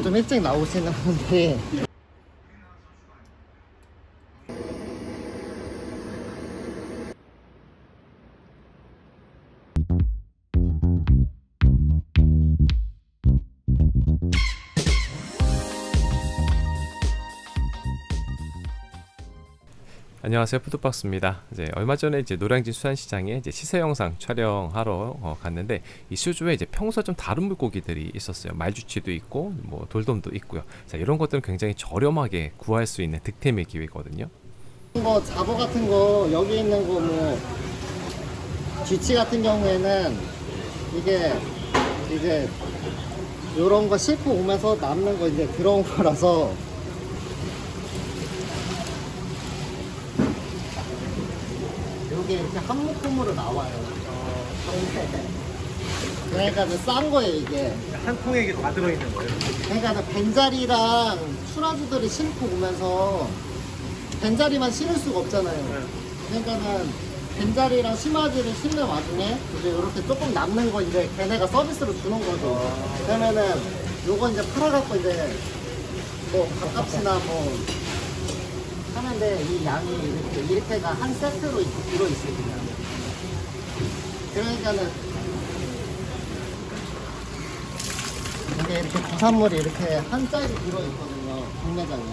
좀 일찍 나오시는 분들이 안녕하세요, 푸드박스입니다. 이제 얼마 전에 이제 노량진 수산시장에 이제 시세 영상 촬영하러 갔는데, 이 수조에 이제 평소 좀 다른 물고기들이 있었어요. 말주치도 있고 뭐 돌돔도 있고요. 자, 이런 것들은 굉장히 저렴하게 구할 수 있는 득템의 기회거든요. 뭐 잡어 같은 거 여기 있는 거 뭐 쥐치 같은 경우에는 이게 이제 요런 거 싣고 오면서 남는 거 이제 들어온 거라서 이게 이렇게 한 묶음으로 나와요. 그러니까 싼 거예요 이게. 한 통에 이게 다 들어있는 거예요? 그러니까 벤자리랑 수라주들이 싣고 오면서 벤자리만 실을 수가 없잖아요. 그러니까는 벤자리랑 심화지를 실는 와중에 이제 이렇게 조금 남는 거 이제 걔네가 서비스로 주는 거죠. 그러면은 요거 이제 팔아갖고 이제 뭐 밥값이나 뭐 하는데 이 양이 이렇게가 한 세트로 들어있거든요. 그러니까는 이게 이렇게 부산물이 이렇게 한 짝이 들어있거든요. 국내장에.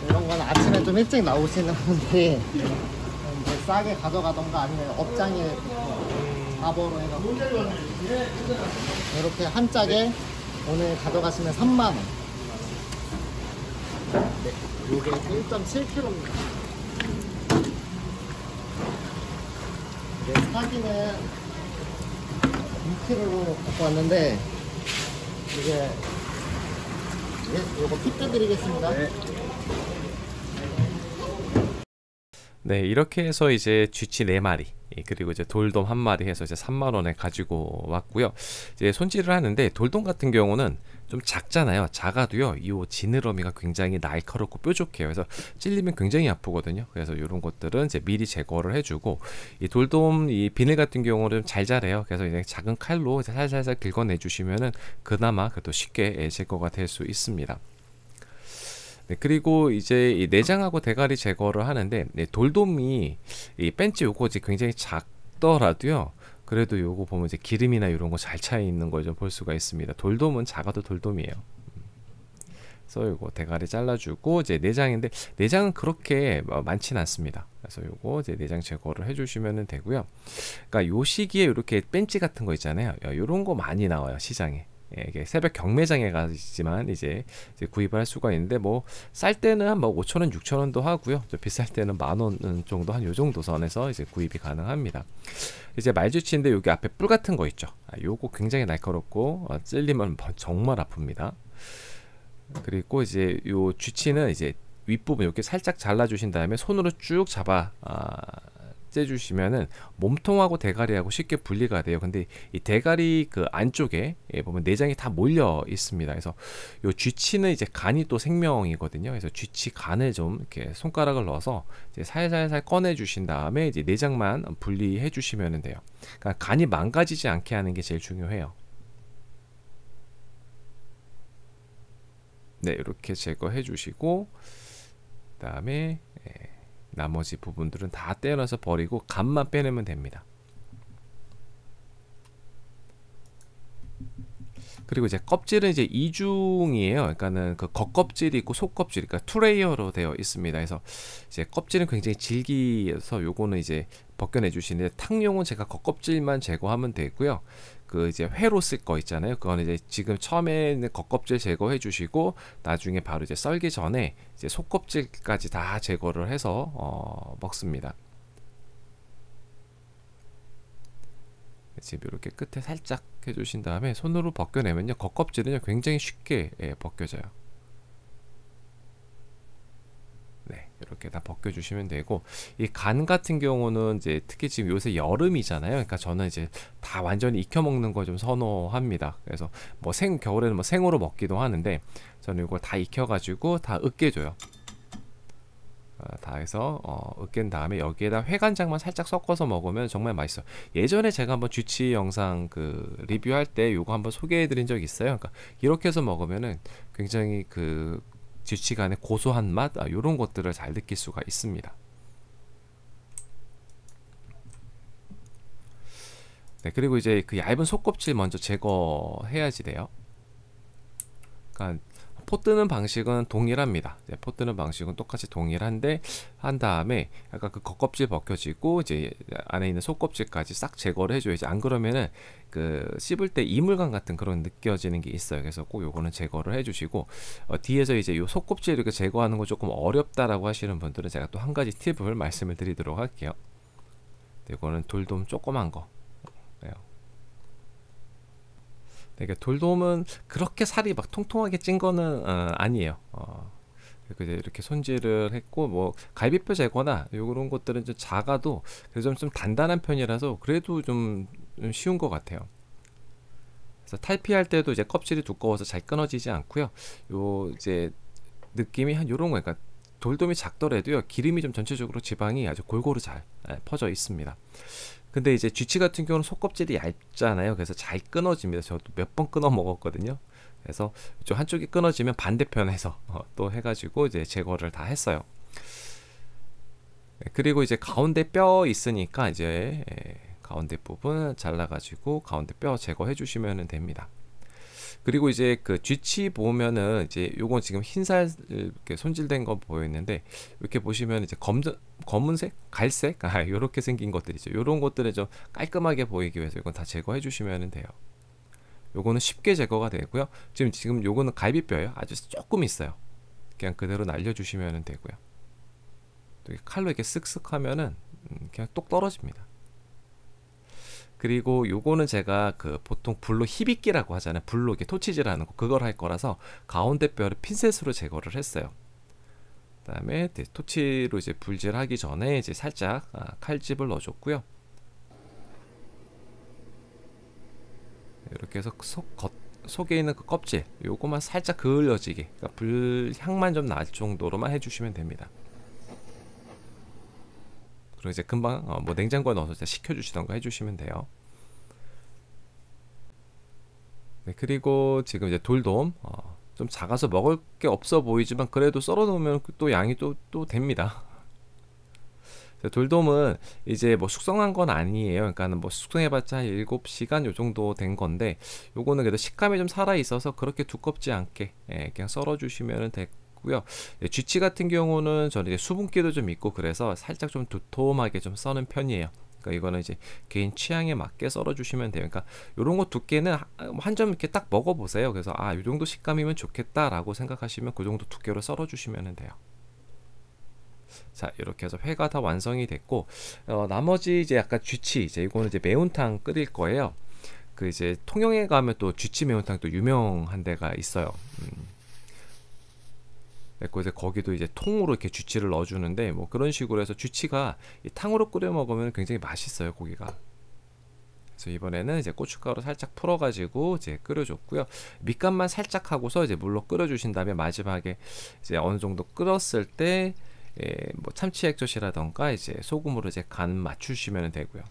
이런 건 아침에 좀 일찍 나오시는 분들이 이제 싸게 가져가던가 아니면 업장에 잡어로 해갖고 이렇게 한 짝에 오늘 가져가시면 3만원. 네, 이게 1.7kg입니다. 네, 사기는 2kg로 갖고 왔는데 이게 요거 핏 빼드리겠습니다. 네, 이렇게 해서 이제 쥐치 4마리 그리고 이제 돌돔 1마리 해서 이제 3만원에 가지고 왔고요. 이제 손질을 하는데, 돌돔 같은 경우는 좀 작잖아요. 작아도요, 이 지느러미가 굉장히 날카롭고 뾰족해요. 그래서 찔리면 굉장히 아프거든요. 그래서 이런 것들은 이제 미리 제거를 해주고, 이 돌돔 이 비늘 같은 경우는 잘 자래요. 그래서 이제 작은 칼로 이제 살살살 긁어내 주시면은 그나마 그래도 쉽게 제거가 될 수 있습니다. 네, 그리고 이제 이 내장하고 대가리 제거를 하는데, 네, 돌돔이 이 벤치 요거 이제 굉장히 작더라도요, 그래도 요거 보면 이제 기름이나 이런 거 잘 차 있는 걸 좀 볼 수가 있습니다. 돌돔은 작아도 돌돔이에요. 그래서 요거 대가리 잘라주고, 이제 내장인데 내장은 그렇게 많지는 않습니다. 그래서 요거 이제 내장 제거를 해주시면 되고요. 그러니까 요 시기에 이렇게 벤치 같은 거 있잖아요. 요런 거 많이 나와요, 시장에. 예, 이게 새벽 경매장에 가지만 이제 구입을 할 수가 있는데, 뭐 쌀 때는 한 뭐 5,000원, 6,000원도 하고요. 좀 비쌀 때는 10,000원 정도, 한 요 정도 선에서 이제 구입이 가능합니다. 이제 말주치인데 여기 앞에 뿔 같은 거 있죠. 요거 굉장히 날카롭고 찔리면 정말 아픕니다. 그리고 이제 요 쥐치는 이제 윗부분 이렇게 살짝 잘라주신 다음에 손으로 쭉 잡아 째주시면은 몸통하고 대가리하고 쉽게 분리가 돼요. 근데 이 대가리 그 안쪽에 보면 내장이 다 몰려 있습니다. 그래서 요 쥐치는 이제 간이 또 생명이거든요. 그래서 쥐치 간을 좀 이렇게 손가락을 넣어서 이제 살살살 꺼내 주신 다음에 이제 내장만 분리해 주시면 돼요. 그러니까 간이 망가지지 않게 하는 게 제일 중요해요. 네, 이렇게 제거해 주시고, 그다음에 나머지 부분들은 다 떼어내서 버리고 간만 빼내면 됩니다. 그리고 이제 껍질은 이제 이중이에요. 그러니까는 그 겉껍질이 있고 속껍질, 그러니까 투레이어로 되어 있습니다. 그래서 이제 껍질은 굉장히 질기해서 요거는 이제 벗겨내 주시는데, 탕용은 제가 겉껍질만 제거하면 되고요. 그 이제 회로 쓸 거 있잖아요. 그거는 이제 지금 처음에는 겉껍질 제거해 주시고, 나중에 바로 이제 썰기 전에 이제 속껍질까지 다 제거를 해서 먹습니다. 지금 이렇게 끝에 살짝 해주신 다음에 손으로 벗겨내면요, 겉껍질은 굉장히 쉽게 벗겨져요. 네, 이렇게 다 벗겨주시면 되고, 이 간 같은 경우는 이제 특히 지금 요새 여름이잖아요. 그러니까 저는 이제 다 완전히 익혀 먹는 거 좀 선호합니다. 그래서 뭐 겨울에는 뭐 생으로 먹기도 하는데, 저는 이걸 다 익혀가지고 다 으깨줘요. 다 해서 으깬 다음에 여기에다 회간장만 살짝 섞어서 먹으면 정말 맛있어요. 예전에 제가 한번 쥐치 영상 그 리뷰할 때 요거 한번 소개해 드린 적이 있어요. 그러니까 이렇게 해서 먹으면은 굉장히 그 쥐치 간의 고소한 맛 요런 것들을 잘 느낄 수가 있습니다. 네, 그리고 이제 그 얇은 속껍질 먼저 제거해야지 돼요. 그러니까 포 뜨는 방식은 동일합니다. 포 뜨는 방식은 똑같이 동일한데 한 다음에 약간 그 겉껍질 벗겨지고 이제 안에 있는 속껍질까지 싹 제거를 해줘야지. 안 그러면은 그 씹을 때 이물감 같은 그런 느껴지는 게 있어요. 그래서 꼭 요거는 제거를 해주시고 뒤에서 이제 요 속껍질 이렇게 제거하는 거 조금 어렵다라고 하시는 분들은 제가 또 한 가지 팁을 말씀을 드리도록 할게요. 이거는 돌돔 조그만 거. 그러니까 돌돔은 그렇게 살이 막 통통하게 찐 거는 아니에요. 이렇게 손질을 했고 뭐 갈비뼈 제거나 요런 것들은 좀 작아도 그래도 좀 단단한 편이라서 그래도 좀 쉬운 것 같아요. 그래서 탈피할 때도 이제 껍질이 두꺼워서 잘 끊어지지 않고요. 요 이제 느낌이 한 요런 거, 그러니까 돌돔이 작더라도요 기름이 좀 전체적으로 지방이 아주 골고루 잘 퍼져 있습니다. 근데 이제 쥐치 같은 경우는 속껍질이 얇잖아요. 그래서 잘 끊어집니다. 저도 몇 번 끊어 먹었거든요. 그래서 좀 한쪽이 끊어지면 반대편에서 또 해가지고 이제 제거를 다 했어요. 그리고 이제 가운데 뼈 있으니까 이제 가운데 부분 잘라가지고 가운데 뼈 제거해 주시면 됩니다. 그리고 이제 그 쥐치 보면은 이제 요건 지금 흰살 이렇게 손질된 거 보였는데 이렇게 보시면 이제 검은색, 갈색 요렇게 생긴 것들이죠. 요런 것들을 좀 깔끔하게 보이기 위해서 이건 다 제거해 주시면 돼요. 요거는 쉽게 제거가 되고요. 지금 요거는 갈비뼈예요. 아주 조금 있어요. 그냥 그대로 날려 주시면 되고요. 또 칼로 이렇게 쓱쓱 하면은 그냥 똑 떨어집니다. 그리고 요거는 제가 그 보통 불로 희빗기라고 하잖아요. 불로 이렇게 토치질하는 거 그걸 할 거라서 가운데 뼈를 핀셋으로 제거를 했어요. 그다음에 토치로 이제 불질하기 전에 이제 살짝 칼집을 넣어줬고요. 이렇게 해서 속에 있는 그 껍질 요거만 살짝 그을려지게, 그러니까 불향만 좀 날 정도로만 해주시면 됩니다. 그리고 이제 금방 뭐 냉장고에 넣어서 식혀주시던가 해주시면 돼요. 네, 그리고 지금 이제 돌돔 좀 작아서 먹을 게 없어 보이지만 그래도 썰어 놓으면 또 양이 또 됩니다. 돌돔은 이제 뭐 숙성한 건 아니에요. 그러니까는 뭐 숙성해봤자 7시간 요 정도 된 건데 요거는 그래도 식감이 좀 살아 있어서 그렇게 두껍지 않게 그냥 썰어 주시면 되고요. 쥐치 같은 경우는 저는 이제 수분기도 좀 있고 그래서 살짝 좀 두툼하게 좀 써는 편이에요. 그러니까 이거는 이제 개인 취향에 맞게 썰어 주시면 돼요. 그러니까 요런 거 두께는 한 점 이렇게 딱 먹어 보세요. 그래서 요 정도 식감이면 좋겠다라고 생각하시면 그 정도 두께로 썰어 주시면 돼요. 자, 이렇게 해서 회가 다 완성이 됐고 나머지 이제 약간 쥐치, 이제 이거는 이제 매운탕 끓일 거예요. 그 이제 통영에 가면 또 쥐치 매운탕 또 유명한 데가 있어요. 그리고 이제 거기도 이제 통으로 이렇게 쥐치를 넣어주는데 뭐 그런 식으로 해서 쥐치가 이 탕으로 끓여 먹으면 굉장히 맛있어요, 고기가. 그래서 이번에는 이제 고춧가루 살짝 풀어가지고 이제 끓여줬고요. 밑간만 살짝 하고서 이제 물로 끓여주신 다음에 마지막에 이제 어느 정도 끓었을 때 뭐 참치 액젓이라던가 이제 소금으로 이제 간 맞추시면 되고요.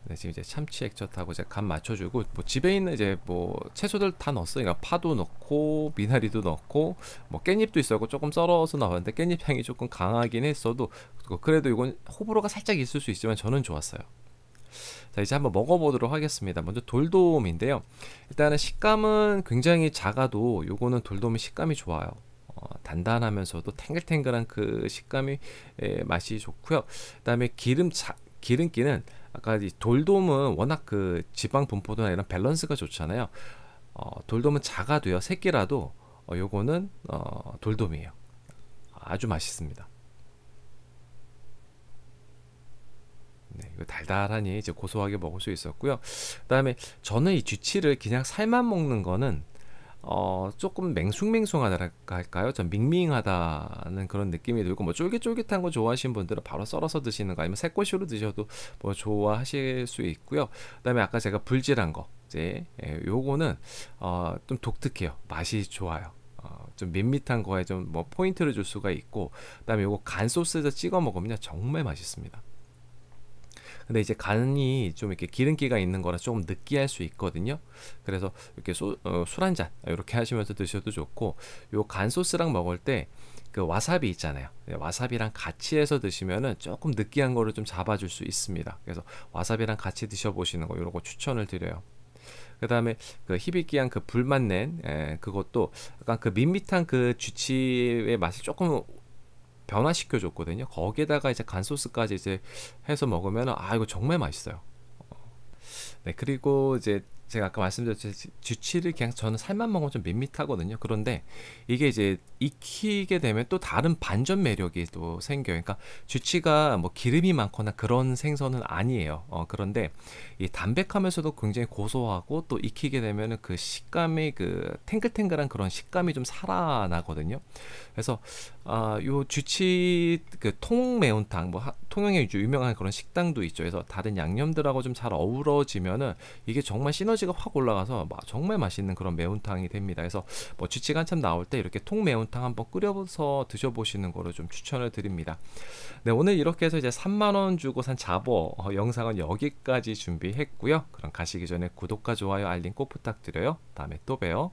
네, 지금 이제 참치 액젓하고 이제 간 맞춰주고 뭐 집에 있는 이제 뭐 채소들 다 넣었어요. 그러니까 파도 넣고 미나리도 넣고 뭐 깻잎도 있었고 조금 썰어서 나왔는데 깻잎 향이 조금 강하긴 했어도 그래도 이건 호불호가 살짝 있을 수 있지만 저는 좋았어요. 자, 이제 한번 먹어보도록 하겠습니다. 먼저 돌돔인데요. 일단은 식감은 굉장히 작아도 요거는 돌돔이 식감이 좋아요. 단단하면서도 탱글탱글한 그 식감이 맛이 좋고요. 그다음에 기름기는 아까 이 돌돔은 워낙 그 지방 분포도나 이런 밸런스가 좋잖아요. 돌돔은 작아도요, 새끼라도 요거는 돌돔이에요. 아주 맛있습니다. 네, 이거 달달하니 이제 고소하게 먹을 수 있었고요. 그다음에 저는 이 쥐치를 그냥 살만 먹는 거는 조금 맹숭맹숭하다랄까 할까요? 좀 밍밍하다는 그런 느낌이 들고 뭐 쫄깃쫄깃한 거 좋아하시는 분들은 바로 썰어서 드시는 거 아니면 새꼬시로 드셔도 뭐 좋아하실 수 있고요. 그다음에 아까 제가 불질한 거 이제 요거는 좀 독특해요. 맛이 좋아요. 좀 밋밋한 거에 좀 뭐 포인트를 줄 수가 있고, 그다음에 요거 간 소스에서 찍어 먹으면 정말 맛있습니다. 근데 이제 간이 좀 이렇게 기름기가 있는 거라 조금 느끼할 수 있거든요. 그래서 이렇게 술 한 잔 이렇게 하시면서 드셔도 좋고, 요 간 소스랑 먹을 때 그 와사비 있잖아요. 와사비랑 같이 해서 드시면은 조금 느끼한 거를 좀 잡아줄 수 있습니다. 그래서 와사비랑 같이 드셔보시는 거 요런 거 추천을 드려요. 그 다음에 그 히비키한 그 불맛낸 그것도 약간 그 밋밋한 그 쥐치의 맛을 조금 변화시켜 줬거든요. 거기에다가 이제 간 소스까지 이제 해서 먹으면 이거 정말 맛있어요. 네, 그리고 이제 제가 아까 말씀드렸듯이 쥐치를 그냥 저는 살만 먹으면 좀 밋밋하거든요. 그런데 이게 이제 익히게 되면 또 다른 반전 매력이 또 생겨요. 그러니까 쥐치가 뭐 기름이 많거나 그런 생선은 아니에요. 그런데 이 담백하면서도 굉장히 고소하고, 또 익히게 되면은 그 식감이 그 탱글탱글한 그런 식감이 좀 살아나거든요. 그래서 요 쥐치 그 통매운탕, 뭐 통영에 유명한 그런 식당도 있죠. 그래서 다른 양념들하고 좀 잘 어우러지면은 이게 정말 시너지가 확 올라가서 정말 맛있는 그런 매운탕이 됩니다. 그래서 뭐 쥐치가 한참 나올 때 이렇게 통매운탕 한번 끓여서 드셔보시는 거를 좀 추천을 드립니다. 네, 오늘 이렇게 해서 이제 3만 원 주고 산 잡어 영상은 여기까지 준비했고요. 그럼 가시기 전에 구독과 좋아요, 알림 꼭 부탁드려요. 다음에 또 봬요.